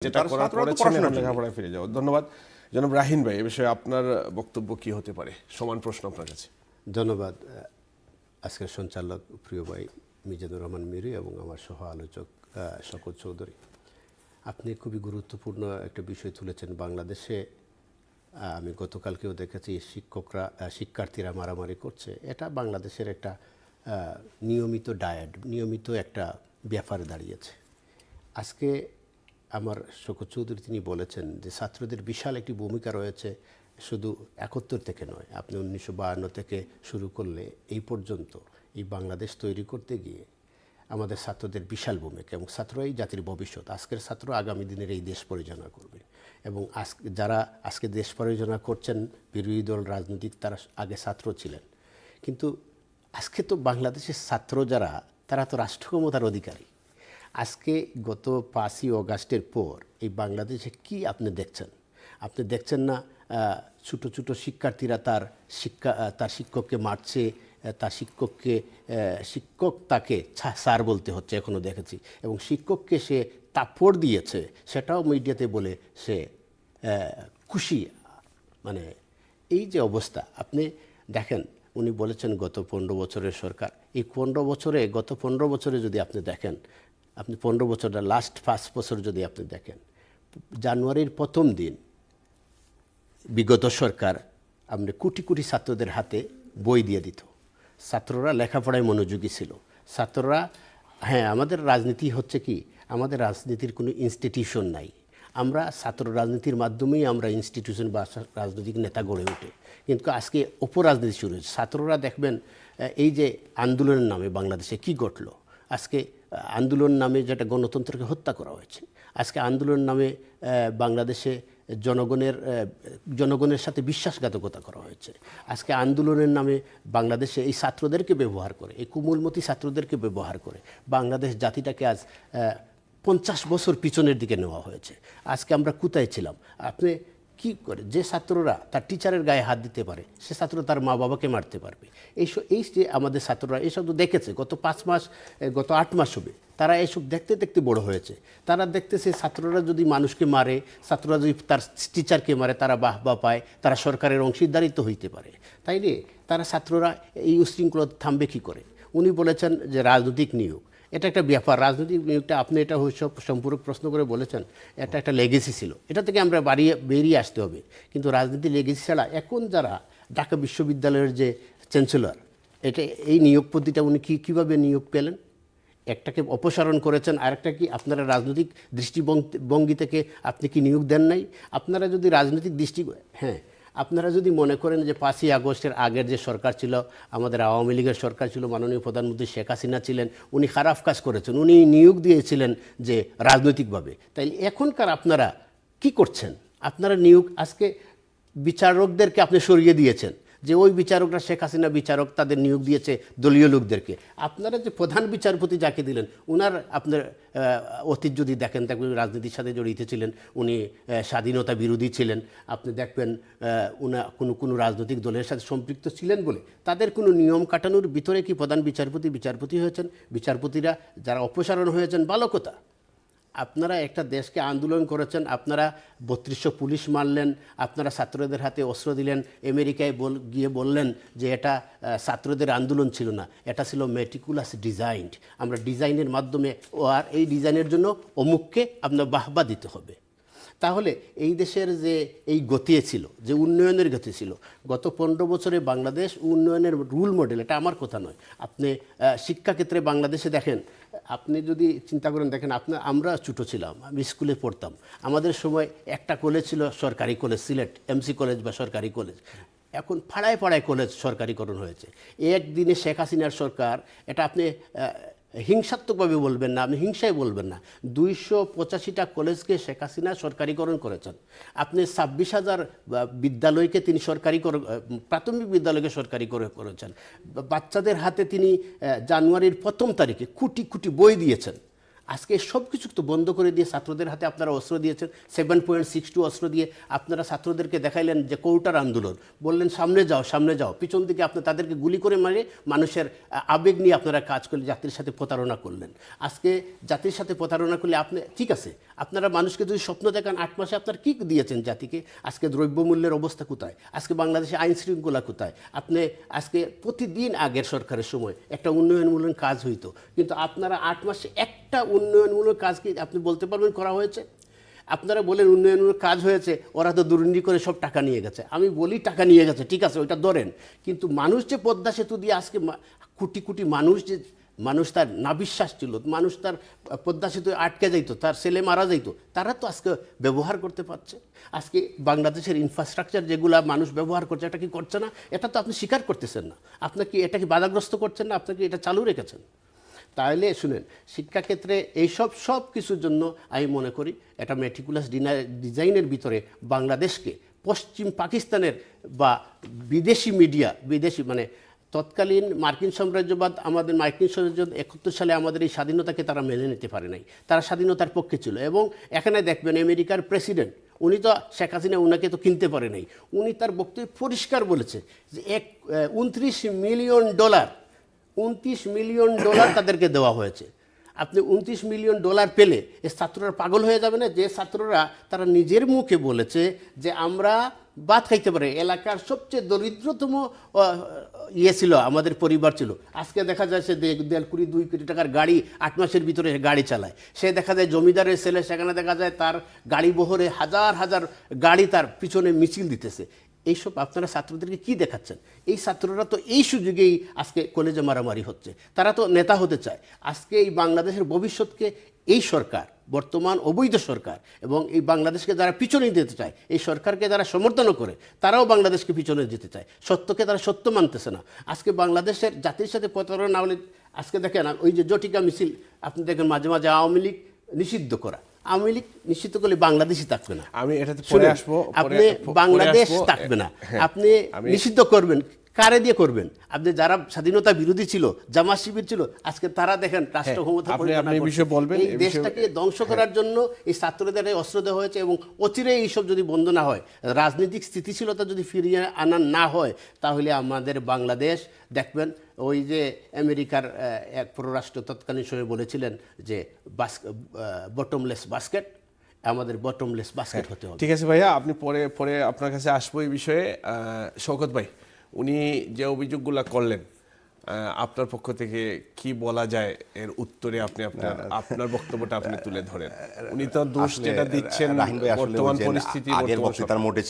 যেটা করার পড়েছেন এখন লেখাপড়ায় ফিরে যাও। ধন্যবাদ জনাব রাহিন ভাই। এ বিষয়ে আপনার বক্তব্য কি হতে পারে? সমান প্রশ্ন আপনার কাছে। ধন্যবাদ আজকের সঞ্চালক প্রিয় ভাই মিজানুর রহমান মিরু এবং আমার সহ আলোচক শওকত চৌধুরী। আপনি খুবই গুরুত্বপূর্ণ একটা বিষয় তুলেছেন। বাংলাদেশে আমি গতকালকেও দেখেছি শিক্ষার্থীরা মারামারি করছে। এটা বাংলাদেশের একটা নিয়মিত ডায়েট, নিয়মিত একটা ব্যাপারে দাঁড়িয়েছে। আজকে আমার শওকত চৌধুরী তিনি বলেছেন যে ছাত্রদের বিশাল একটি ভূমিকা রয়েছে, শুধু 71 থেকে নয়, আপনি 1952 থেকে শুরু করলে এই পর্যন্ত এই বাংলাদেশ তৈরি করতে গিয়ে আমাদের ছাত্রদের বিশাল ভূমিকা, এবং ছাত্রই জাতির ভবিষ্যৎ। আজকের ছাত্র আগামী দিনের এই দেশ পরিচালনা করবে, এবং যারা আজকে দেশ পরিচালনা করছেন বিরোধী দল রাজনৈতিক, তারা আগে ছাত্র ছিলেন। কিন্তু আজকে তো বাংলাদেশের ছাত্র যারা, তারা তো রাষ্ট্র ক্ষমতার অধিকারী। আজকে গত 5ই অগাস্টের পর এই বাংলাদেশে কি আপনি দেখছেন? আপনি দেখছেন না ছোটো ছোটো শিক্ষার্থীরা তার শিক্ষককে মারছে, তার শিক্ষক তাকে স্যার বলতে হচ্ছে, এখনও দেখেছি, এবং শিক্ষককে সে থাপ্পড় দিয়েছে, সেটাও মিডিয়াতে বলে সে খুশি। মানে এই যে অবস্থা আপনি দেখেন, উনি বলেছেন গত 15 বছরের সরকার। এই গত 15 বছরে যদি আপনি দেখেন, আপনি 15 বছরটা লাস্ট 5 বছর যদি আপনি দেখেন, জানুয়ারির প্রথম দিন বিগত সরকার আপনি কোটি কোটি ছাত্রদের হাতে বই দিয়ে দিত। ছাত্ররা লেখাপড়ায় মনোযোগী ছিল। ছাত্ররা, হ্যাঁ, আমাদের রাজনীতি হচ্ছে কি, আমাদের রাজনীতির কোনো ইনস্টিটিউশন নাই। আমরা ছাত্র রাজনীতির মাধ্যমেই আমরা ইনস্টিটিউশন বা রাজনৈতিক নেতা গড়ে ওঠে। কিন্তু আজকে অপরাজনীতি শুরু হয়েছে। ছাত্ররা দেখবেন এই যে আন্দোলনের নামে বাংলাদেশে কি ঘটলো, আজকে আন্দোলন নামে যেটা গণতন্ত্রকে হত্যা করা হয়েছে, আজকে আন্দোলন নামে বাংলাদেশে জনগণের সাথে বিশ্বাসঘাতকতা করা হয়েছে। আজকে আন্দোলনের নামে বাংলাদেশে এই ছাত্রদেরকে ব্যবহার করে, এই কোমলমতি ছাত্রদেরকে ব্যবহার করে বাংলাদেশ জাতিটাকে আজ 50 বছর পিছনের দিকে নেওয়া হয়েছে। আজকে আমরা কোথায় ছিলাম? আপনি কি করে, যে ছাত্ররা তার টিচারের গায়ে হাত দিতে পারে, সে ছাত্র তার মা বাবাকে মারতে পারবে। এই যে আমাদের ছাত্ররা এইসব তো দেখেছে, গত 5 মাস, গত 8 মাস হবে, তারা এইসব দেখতে দেখতে বড় হয়েছে। তারা দেখতেছে ছাত্ররা যদি মানুষকে মারে, ছাত্ররা যদি তার টিচারকে মারে, তারা বাহবা পায়, তারা সরকারের অংশীদারিত্ব হইতে পারে। তাই নিয়ে তারা ছাত্ররা এই উশৃঙ্খলতা থামবে কী করে? উনি বলেছেন যে রাজনৈতিক নিয়োগ, এটা একটা ব্যাপার। রাজনৈতিক নিয়োগটা আপনি এটা সব সম্পূরক প্রশ্ন করে বলেছেন, এটা একটা লেগেসি ছিল, এটা থেকে আমরা বেরিয়ে আসতে হবে। কিন্তু রাজনীতি লেগেসি ছাড়া এখন যারা ঢাকা বিশ্ববিদ্যালয়ের যে চ্যান্সেলর, এই নিয়োগ পদ্ধতিটা উনি কীভাবে নিয়োগ পেলেন? একটাকে অপসারণ করেছেন, আরেকটা কি আপনারা রাজনৈতিক দৃষ্টিভঙ্গি থেকে আপনি কি নিয়োগ দেন নাই? আপনারা যদি রাজনৈতিক হ্যাঁ, আপনারা যদি মনে করেন যে 5ই আগস্টের আগের যে সরকার ছিল, আমাদের আওয়ামী লীগের সরকার ছিল, মাননীয় প্রধানমন্ত্রী শেখ হাসিনা ছিলেন, উনি খারাপ কাজ করেছেন, উনি নিয়োগ দিয়েছিলেন যে রাজনৈতিকভাবে। তাই এখনকার আপনারা কি করছেন? আপনারা নিয়োগ, আজকে বিচারকদেরকে আপনি সরিয়ে দিয়েছেন, যে ওই বিচারকরা শেখ হাসিনা বিচারক, তাদের নিয়োগ দিয়েছে দলীয় লোকদেরকে। আপনারা যে প্রধান বিচারপতি যাকে দিলেন, আপনার অতীত যদি দেখেন, রাজনীতির সাথে জড়িত ছিলেন, উনি স্বাধীনতা বিরোধী ছিলেন। আপনি দেখবেন কোনো রাজনৈতিক দলের সাথে সম্পৃক্ত ছিলেন বলে তাদের কোনো নিয়ম কাটানোর ভিতরে কি প্রধান বিচারপতি হয়েছেন? বিচারপতিরা যারা অপসারণ হয়েছেন, ভালো কথা। আপনারা একটা দেশকে আন্দোলন করেছেন, আপনারা 3200 পুলিশ মারলেন, আপনারা ছাত্রদের হাতে অস্ত্র দিলেন, আমেরিকায় গিয়ে বললেন যে এটা ছাত্রদের আন্দোলন ছিল না, এটা ছিল মেটিকুলাস ডিজাইনড, আমরা ডিজাইনের মাধ্যমে, আর এই ডিজাইনের জন্য অমুককে আপনার বাহবা দিতে হবে। তাহলে এই দেশের যে এই গতি ছিল, যে উন্নয়নের গতি ছিল, গত 15 বছরে বাংলাদেশ উন্নয়নের রুল মডেল, এটা আমার কথা নয়। আপনি শিক্ষাক্ষেত্রে বাংলাদেশে দেখেন, আপনি যদি চিন্তা করেন, দেখেন আমরা ছোটো ছিলাম, আমি স্কুলে পড়তাম, আমাদের সময় একটা কলেজ ছিল সরকারি কলেজ, সিলেট এমসি কলেজ বা সরকারি কলেজ। এখন পাড়ায় পাড়ায় কলেজ সরকারিকরণ হয়েছে। একদিনে শেখ হাসিনার সরকার, এটা আপনি হিংসাত্মকভাবে বলবেন না, আপনি হিংসায় বলবেন না, 285টা কলেজকে শেখ হাসিনা সরকারিকরণ করেছেন। আপনি 26,000 বিদ্যালয়কে তিনি প্রাথমিক বিদ্যালয়কে সরকারি করেছেন। বাচ্চাদের হাতে তিনি জানুয়ারির 1ম তারিখে কোটি কোটি বই দিয়েছেন। আজকে সব কিছু তো বন্ধ করে দিয়ে ছাত্রদের হাতে আপনারা অস্ত্র দিয়েছেন, 7.62 অস্ত্র দিয়ে আপনারা ছাত্রদেরকে দেখাইলেন যে কৌটার আন্দোলন, বললেন সামনে যাও সামনে যাও, পিছন দিকে আপনি তাদেরকে গুলি করে মারে মানুষের আবেগ নিয়ে আপনারা কাজ করলে জাতির সাথে প্রতারণা করলেন। আজকে জাতির সাথে প্রতারণা করলে আপনি ঠিক আছে, আপনারা মানুষকে যদি স্বপ্ন দেখান 8 মাসে আপনারা কী দিয়েছেন জাতিকে? আজকে দ্রব্যমূল্যের অবস্থা কোথায়? আজকে বাংলাদেশে আইন শৃঙ্খলা কোথায়? আপনি আজকে প্রতিদিন আগের সরকারের সময় একটা উন্নয়নমূলক কাজ হইতো, কিন্তু আপনারা 8 মাসে একটা উন্নয়নমূলক কাজ কি আপনি বলতে পারবেন করা হয়েছে? আপনারা বলেন উন্নয়নমূলক কাজ হয়েছে, ওরা তো দুর্নীতি করে সব টাকা নিয়ে গেছে। আমি বলি টাকা নিয়ে গেছে, ঠিক আছে, ওইটা ধরেন, কিন্তু মানুষ যে পদ্মা সেতু দিয়ে আজকে কোটি কোটি মানুষ তার নাবিশ্বাস ছিল, মানুষ তার পদ্মা সেতু আটকে যাইতো, তার ছেলে মারা যাইতো, তারা তো আজকে ব্যবহার করতে পারছে। আজকে বাংলাদেশের ইনফ্রাস্ট্রাকচার যেগুলো মানুষ ব্যবহার করছে, এটা কি করছে না? এটা তো আপনি স্বীকার করতেছেন না। আপনাকে এটা কি বাধাগ্রস্ত করছেন না? আপনাকে এটা চালু রেখেছেন। তাহলে শুনেন, শিক্ষাক্ষেত্রে এইসব সব কিছুর জন্য আমি মনে করি এটা মেটিকুলাস ডিজাইনের ভিতরে বাংলাদেশকে পশ্চিম পাকিস্তানের বা বিদেশি মিডিয়া, বিদেশি মানে তৎকালীন মার্কিন সাম্রাজ্যবাদ, আমাদের মার্কিন সাম্রাজ্যবাদ 71 সালে আমাদের এই স্বাধীনতাকে তারা মেনে নিতে পারে নাই, তারা স্বাধীনতার পক্ষে ছিল। এবং এখানে দেখবেন আমেরিকার প্রেসিডেন্ট, উনি তো শেখ হাসিনা উনাকে তো কিনতে পারে নাই, উনি তার বক্তব্যে পরিষ্কার বলেছে যে 29 মিলিয়ন ডলার তাদেরকে দেওয়া হয়েছে। আপনি 29 মিলিয়ন ডলার পেলে এই ছাত্ররা পাগল হয়ে যাবে না? যে ছাত্ররা তারা নিজের মুখে বলেছে যে আমরা ভাত খাইতে পারে, এলাকার সবচেয়ে দরিদ্রতম ছিল, আমাদের পরিবার ছিল, আজকে দেখা যায় সে 2 কোটি টাকার গাড়ি 8 মাসের ভিতরে গাড়ি চালায়। সে দেখা যায় জমিদারের ছেলে, সেখানে দেখা যায় তার গাড়ি বহরে হাজার হাজার গাড়ি তার পিছনে মিছিল দিতেছে। এইসব আপনারা ছাত্রদেরকে কি দেখাচ্ছেন? এই ছাত্ররা তো এই সুযোগেই আজকে কলেজে মারামারি হচ্ছে, তারা তো নেতা হতে চায়। আজকে এই বাংলাদেশের ভবিষ্যৎকে এই সরকার, বর্তমান অবৈধ সরকার, এবং এই বাংলাদেশকে যারা পিছনে দিতে চায়, এই সরকারকে যারা সমর্থনও করে, তারাও বাংলাদেশকে পিছনে যেতে চায়। সত্যকে তারা সত্য মানতেছে না। আজকে বাংলাদেশের জাতির সাথে প্রতারণা না হলে, আজকে দেখেন ওই যে জটিকা মিছিল, আপনি দেখেন মাঝে মাঝে আওয়ামী লীগ নিষিদ্ধ করা, আওয়ামী লীগ নিশ্চিত করলে বাংলাদেশই থাকবে না। আমি এটাতে পরে আসবো, আপনি বাংলাদেশ থাকবে না, আপনি নিষিদ্ধ করবেন, কারে দিয়ে করবেন? আপনি যারা স্বাধীনতা বিরোধী ছিল, জামাত শিবির ছিল, আজকে তারা দেখেন রাষ্ট্র ক্ষমতা এই দেশটাকে ধ্বংস করার জন্য এই ছাত্রদের অস্ত্র দেওয়া হয়েছে। এবং অচিরে এইসব যদি বন্ধ না হয়, রাজনৈতিক স্থিতিশীলতা যদি ফিরিয়ে আনা না হয়, তাহলে আমাদের বাংলাদেশ দেখবেন ওই যে আমেরিকার এক পররাষ্ট্র তৎকালীন সময় বলেছিলেন যে বটমলেস বাস্কেট, আমাদের বটমলেস বাস্কেট হতে হবে। ঠিক আছে ভাইয়া, আপনি পরে আপনার কাছে আসবো এই বিষয়ে। শওকত ভাই, উনি যে অভিযোগগুলো করলেন, আপনার পক্ষ থেকে কি বলা যায় এর উত্তরে? আপনি আপনার বক্তব্যটা আপনি তুলে ধরেন। উনি তো দোষ যেটা দিচ্ছেন বর্তমান পরিস্থিতি, আগের বক্তৃতার মোটে